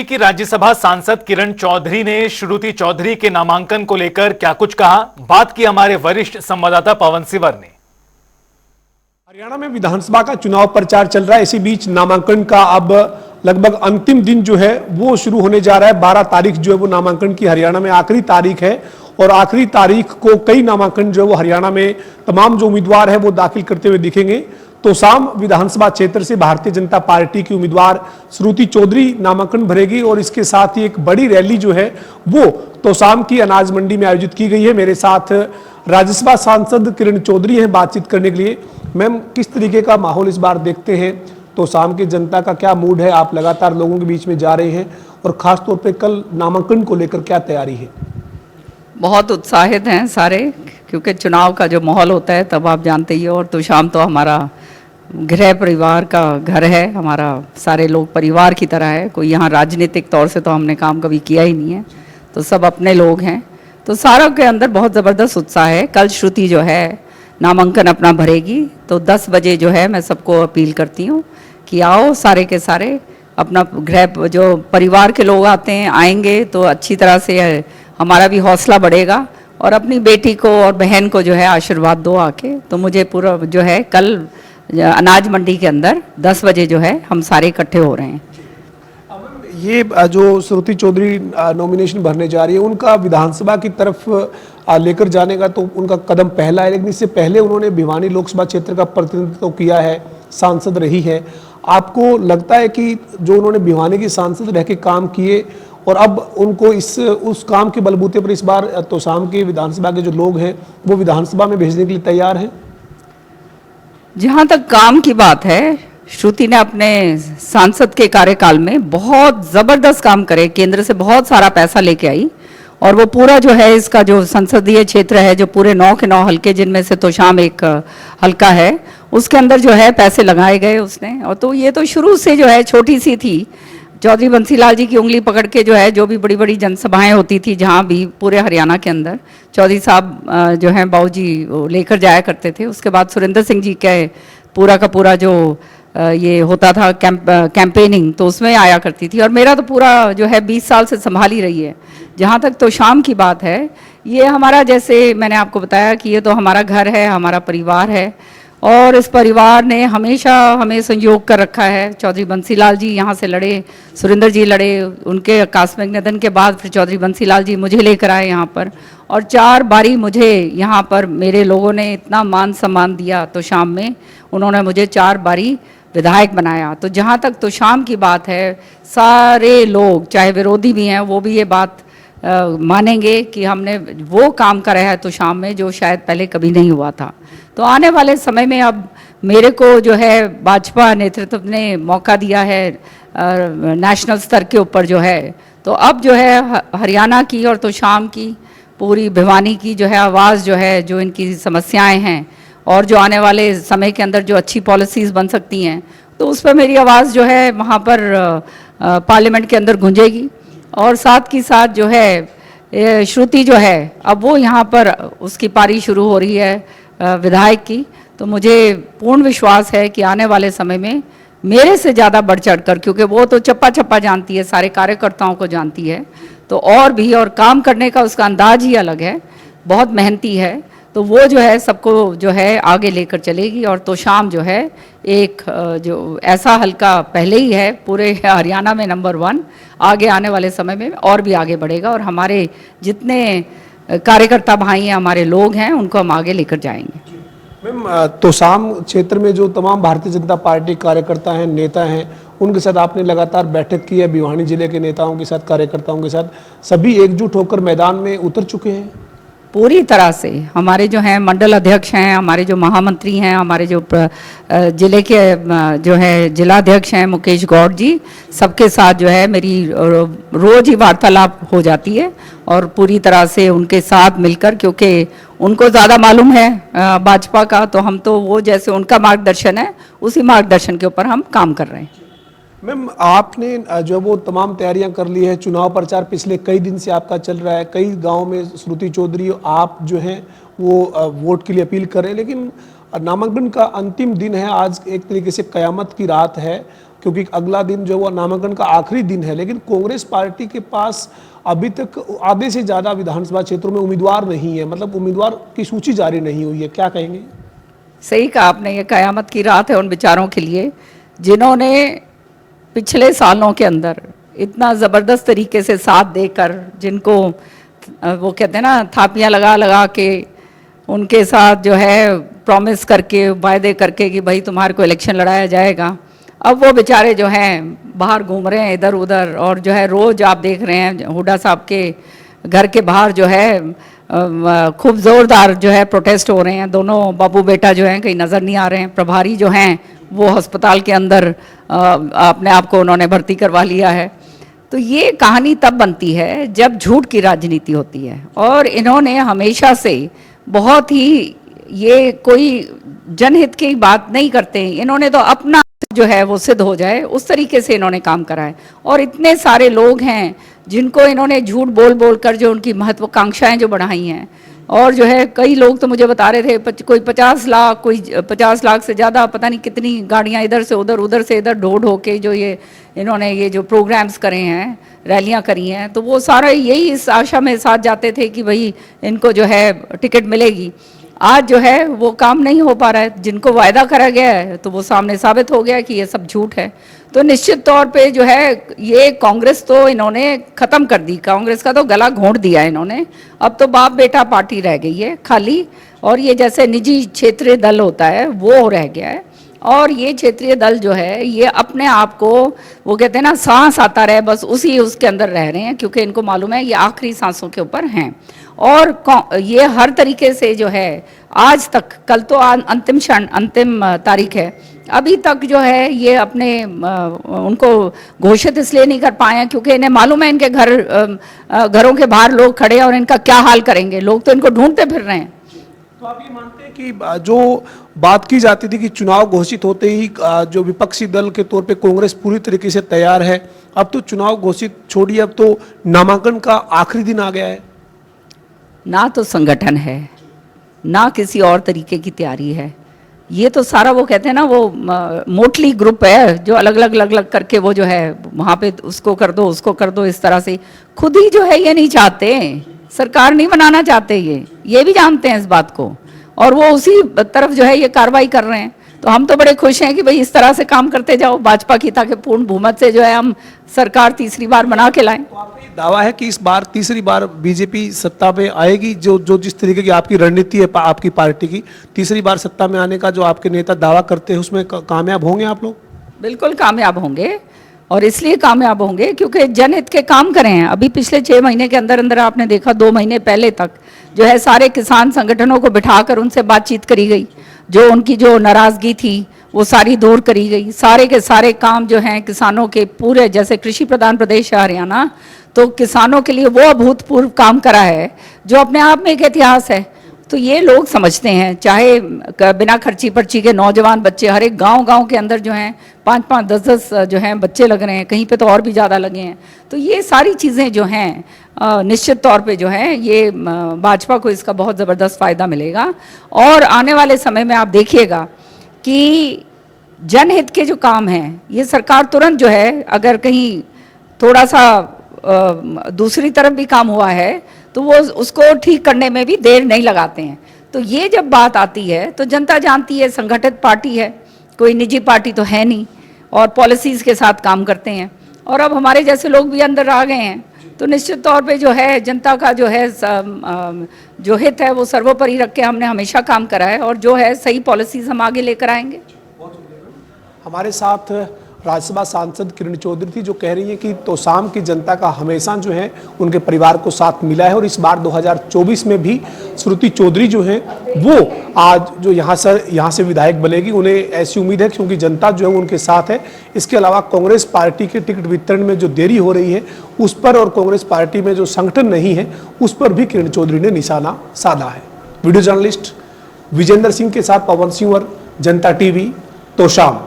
की राज्यसभा सांसद किरण चौधरी ने श्रुति चौधरी के नामांकन को लेकर क्या कुछ कहा, बात की हमारे वरिष्ठ संवाददाता पवन सिवर ने। हरियाणा में विधानसभा का चुनाव प्रचार चल रहा है। इसी बीच नामांकन का अब लगभग अंतिम दिन जो है वो शुरू होने जा रहा है। 12 तारीख जो है वो नामांकन की हरियाणा में आखिरी तारीख है और आखिरी तारीख को कई नामांकन जो है वो हरियाणा में तमाम जो उम्मीदवार है वो दाखिल करते हुए दिखेंगे। तोशाम विधानसभा क्षेत्र से भारतीय जनता पार्टी की उम्मीदवार श्रुति चौधरी नामांकन भरेगी और इसके साथ ही एक बड़ी रैली जो है वो तोशाम की अनाज मंडी में आयोजित की गई है। मेरे साथ राज्यसभा सांसद किरण चौधरी हैं बातचीत करने के लिए। मैम, किस तरीके का माहौल इस बार देखते हैं? तोशाम की जनता का क्या मूड है? आप लगातार लोगों के बीच में जा रहे हैं और खासतौर पर कल नामांकन को लेकर क्या तैयारी है? बहुत उत्साहित हैं सारे, क्योंकि चुनाव का जो माहौल होता है तब आप जानते ही हो। और तोशाम तो हमारा गृह परिवार का घर है, हमारा सारे लोग परिवार की तरह है। कोई यहाँ राजनीतिक तौर से तो हमने काम कभी किया ही नहीं है, तो सब अपने लोग हैं। तो सारों के अंदर बहुत ज़बरदस्त उत्साह है। कल श्रुति जो है नामांकन अपना भरेगी, तो 10 बजे जो है मैं सबको अपील करती हूँ कि आओ सारे के सारे अपना गृह, जो परिवार के लोग आते हैं आएंगे तो अच्छी तरह से हमारा भी हौसला बढ़ेगा और अपनी बेटी को और बहन को जो है आशीर्वाद दो आके। तो मुझे पूरा जो है कल अनाज मंडी के अंदर 10 बजे जो है हम सारे इकट्ठे हो रहे हैं। ये जो श्रुति चौधरी नॉमिनेशन भरने जा रही है, उनका विधानसभा की तरफ लेकर जाने का तो उनका कदम पहला है, लेकिन इससे पहले उन्होंने भिवानी लोकसभा क्षेत्र का प्रतिनिधित्व किया है, सांसद रही है। आपको लगता है कि जो उन्होंने भिवानी की सांसद रह के काम किए और अब उनको उस काम के बलबूते पर इस बार तोशाम के विधानसभा के जो लोग हैं वो विधानसभा में भेजने के लिए तैयार हैं? जहाँ तक काम की बात है, श्रुति ने अपने सांसद के कार्यकाल में बहुत ज़बरदस्त काम करे, केंद्र से बहुत सारा पैसा लेके आई और वो पूरा जो है इसका जो संसदीय क्षेत्र है, जो पूरे 9 के 9 हल्के, जिनमें से तोशाम एक हल्का है, उसके अंदर जो है पैसे लगाए गए उसने। और तो ये तो शुरू से जो है छोटी सी थी। चौधरी बंसीलाल जी की उंगली पकड़ के जो है जो भी बड़ी बड़ी जनसभाएं होती थी जहाँ भी पूरे हरियाणा के अंदर, चौधरी साहब जो हैं बाबू जी लेकर जाया करते थे। उसके बाद सुरेंद्र सिंह जी के पूरा का पूरा जो ये होता था कैंपेनिंग, तो उसमें आया करती थी। और मेरा तो पूरा जो है 20 साल से संभाल ही रही है। जहाँ तक तोशाम की बात है, ये हमारा, जैसे मैंने आपको बताया कि ये तो हमारा घर है, हमारा परिवार है और इस परिवार ने हमेशा हमें संयोग कर रखा है। चौधरी बंसीलाल जी यहाँ से लड़े, सुरेंद्र जी लड़े, उनके आकस्मिक निधन के बाद फिर चौधरी बंसीलाल जी मुझे लेकर आए यहाँ पर और 4 बारी मुझे यहाँ पर मेरे लोगों ने इतना मान सम्मान दिया। तोशाम में उन्होंने मुझे 4 बारी विधायक बनाया। तो जहाँ तक तोशाम की बात है, सारे लोग चाहे विरोधी भी हैं वो भी ये बात मानेंगे कि हमने वो काम करा है तोशाम में जो शायद पहले कभी नहीं हुआ था। तो आने वाले समय में अब मेरे को जो है भाजपा नेतृत्व ने मौका दिया है नेशनल स्तर के ऊपर जो है, तो अब जो है हरियाणा की और तोशाम की, पूरी भिवानी की जो है आवाज़ जो है, जो इनकी समस्याएं हैं और जो आने वाले समय के अंदर जो अच्छी पॉलिसीज़ बन सकती हैं, तो उस पर मेरी आवाज़ जो है वहाँ पर पार्लियामेंट के अंदर गूंजेगी। और साथ की साथ जो है श्रुति जो है अब वो यहाँ पर उसकी पारी शुरू हो रही है विधायक की। तो मुझे पूर्ण विश्वास है कि आने वाले समय में मेरे से ज़्यादा बढ़ चढ़कर, क्योंकि वो तो चप्पा चप्पा जानती है, सारे कार्यकर्ताओं को जानती है, तो और भी, और काम करने का उसका अंदाज ही अलग है, बहुत मेहनती है। तो वो जो है सबको जो है आगे लेकर चलेगी। और तोशाम जो है एक जो ऐसा हल्का पहले ही है पूरे हरियाणा में नंबर 1, आगे आने वाले समय में और भी आगे बढ़ेगा और हमारे जितने कार्यकर्ता भाई हैं, हमारे लोग हैं, उनको हम आगे लेकर जाएंगे। मैम, तोशाम क्षेत्र में जो तमाम भारतीय जनता पार्टी कार्यकर्ता हैं, नेता हैं, उनके साथ आपने लगातार बैठक की है, भिवानी जिले के नेताओं के साथ, कार्यकर्ताओं के साथ, सभी एकजुट होकर मैदान में उतर चुके हैं पूरी तरह से। हमारे जो हैं मंडल अध्यक्ष हैं, हमारे जो महामंत्री हैं, हमारे जो जिले के जो है जिलाध्यक्ष हैं मुकेश गौड़ जी, सबके साथ जो है मेरी रोज ही वार्तालाप हो जाती है और पूरी तरह से उनके साथ मिलकर, क्योंकि उनको ज़्यादा मालूम है भाजपा का, तो हम तो वो जैसे उनका मार्गदर्शन है उसी मार्गदर्शन के ऊपर हम काम कर रहे हैं। मैम, आपने जो वो तमाम तैयारियां कर ली है, चुनाव प्रचार पिछले कई दिन से आपका चल रहा है, कई गांव में श्रुति चौधरी आप जो हैं वो वोट के लिए अपील कर रहे हैं, लेकिन नामांकन का अंतिम दिन है आज, एक तरीके से कयामत की रात है, क्योंकि अगला दिन जो है वो नामांकन का आखिरी दिन है, लेकिन कांग्रेस पार्टी के पास अभी तक आधे से ज़्यादा विधानसभा क्षेत्रों में उम्मीदवार नहीं है, मतलब उम्मीदवार की सूची जारी नहीं हुई है, क्या कहेंगे? सही कहा आपने, ये कयामत की रात है उन बेचारों के लिए जिन्होंने पिछले सालों के अंदर इतना ज़बरदस्त तरीके से साथ देकर, जिनको वो कहते हैं ना थापियां लगा लगा के उनके साथ जो है प्रॉमिस करके, वायदे करके कि भाई तुम्हारे को इलेक्शन लड़ाया जाएगा, अब वो बेचारे जो हैं बाहर घूम रहे हैं इधर उधर। और जो है रोज़ आप देख रहे हैं हुड्डा साहब के घर के बाहर जो है खूब ज़ोरदार जो है प्रोटेस्ट हो रहे हैं। दोनों बाबू बेटा जो हैं कहीं नज़र नहीं आ रहे हैं। प्रभारी जो हैं वो अस्पताल के अंदर अपने आप को उन्होंने भर्ती करवा लिया है। तो ये कहानी तब बनती है जब झूठ की राजनीति होती है, और इन्होंने हमेशा से बहुत ही, ये कोई जनहित की बात नहीं करते, इन्होंने तो अपना जो है वो सिद्ध हो जाए उस तरीके से इन्होंने काम करा है। और इतने सारे लोग हैं जिनको इन्होंने झूठ बोल बोल कर जो उनकी महत्वाकांक्षाएं जो बढ़ाई हैं, और जो है कई लोग तो मुझे बता रहे थे कोई 50 लाख, कोई 50 लाख से ज़्यादा, पता नहीं कितनी गाड़ियां इधर से उधर, उधर से इधर ढो ढो के जो ये इन्होंने ये जो प्रोग्राम्स करे हैं, रैलियां करी हैं, तो वो सारा यही इस आशा में साथ जाते थे कि भाई इनको जो है टिकट मिलेगी। आज जो है वो काम नहीं हो पा रहा है, जिनको वायदा करा गया है तो वो सामने साबित हो गया कि ये सब झूठ है। तो निश्चित तौर पे जो है ये कांग्रेस तो इन्होंने ख़त्म कर दी, कांग्रेस का तो गला घोंट दिया इन्होंने। अब तो बाप बेटा पार्टी रह गई है खाली, और ये जैसे निजी क्षेत्रीय दल होता है वो रह गया है। और ये क्षेत्रीय दल जो है ये अपने आप को, वो कहते हैं ना सांस आता रहे, बस उसके अंदर रह रहे हैं, क्योंकि इनको मालूम है ये आखिरी सांसों के ऊपर हैं। और ये हर तरीके से जो है आज तक, कल तो अंतिम क्षण, अंतिम तारीख है, अभी तक जो है ये अपने उनको घोषित इसलिए नहीं कर पाए हैं क्योंकि इन्हें मालूम है इनके घरों के बाहर लोग खड़े हैं और इनका क्या हाल करेंगे। लोग तो इनको ढूंढते फिर रहे हैं। तो आप ये मानते हैं कि जो बात की जाती थी कि चुनाव घोषित होते ही जो विपक्षी दल के तौर पे कांग्रेस पूरी तरीके से तैयार है, अब तो चुनाव घोषित छोड़िए, अब तो नामांकन का आखिरी दिन आ गया है, ना तो संगठन है ना किसी और तरीके की तैयारी है। ये तो सारा वो कहते हैं ना वो मोटली ग्रुप है जो अलग अलग करके वो जो है वहाँ पे उसको कर दो उसको कर दो, इस तरह से खुद ही जो है ये नहीं चाहते, सरकार नहीं बनाना चाहते, ये भी जानते हैं इस बात को, और वो उसी तरफ जो है ये कार्रवाई कर रहे हैं। तो हम तो बड़े खुश हैं कि भाई इस तरह से काम करते जाओ भाजपा की, ताकि पूर्ण बहुमत से जो है हम सरकार तीसरी बार बना के लाएं। तो आपका ये दावा है कि इस बार तीसरी बार बीजेपी सत्ता में आएगी? जो जिस तरीके की आपकी रणनीति है आपकी पार्टी की, तीसरी बार सत्ता में आने का जो आपके नेता दावा करते हैं उसमें कामयाब होंगे आप लोग? बिल्कुल कामयाब होंगे, और इसलिए कामयाब होंगे क्योंकि जनहित के काम करे हैं। अभी पिछले 6 महीने के अंदर अंदर आपने देखा 2 महीने पहले तक जो है सारे किसान संगठनों को बिठाकर उनसे बातचीत करी गई, जो उनकी जो नाराजगी थी वो सारी दूर करी गई। सारे के सारे काम जो हैं किसानों के पूरे, जैसे कृषि प्रधान प्रदेश है हरियाणा, तो किसानों के लिए वो अभूतपूर्व काम करा है जो अपने आप में एक इतिहास है। तो ये लोग समझते हैं, चाहे बिना खर्ची पर्ची के नौजवान बच्चे हर एक गांव के अंदर जो हैं 5-5, 10-10 जो हैं बच्चे लग रहे हैं, कहीं पे तो और भी ज़्यादा लगे हैं। तो ये सारी चीज़ें जो हैं निश्चित तौर पे जो है ये भाजपा को इसका बहुत ज़बरदस्त फ़ायदा मिलेगा। और आने वाले समय में आप देखिएगा कि जनहित के जो काम हैं ये सरकार तुरंत जो है, अगर कहीं थोड़ा सा दूसरी तरफ भी काम हुआ है तो वो उसको ठीक करने में भी देर नहीं लगाते हैं। तो ये जब बात आती है तो जनता जानती है संगठित पार्टी है, कोई निजी पार्टी तो है नहीं, और पॉलिसीज़ के साथ काम करते हैं। और अब हमारे जैसे लोग भी अंदर आ गए हैं, तो निश्चित तौर पे जो है जनता का जो है जो हित है वो सर्वोपरि रख के हमने हमेशा काम करा है, और जो है सही पॉलिसीज़ हम आगे लेकर आएंगे। हमारे साथ राज्यसभा सांसद किरण चौधरी थी, जो कह रही है कि तोसाम की जनता का हमेशा जो है उनके परिवार को साथ मिला है, और इस बार 2024 में भी श्रुति चौधरी जो है वो आज जो यहाँ से विधायक बनेगी। उन्हें ऐसी उम्मीद है क्योंकि जनता जो है उनके साथ है। इसके अलावा कांग्रेस पार्टी के टिकट वितरण में जो देरी हो रही है उस पर, और कांग्रेस पार्टी में जो संगठन नहीं है उस पर भी किरण चौधरी ने निशाना साधा है। वीडियो जर्नलिस्ट विजेंद्र सिंह के साथ पवन सिंह, जनता टीवी, तोशाम।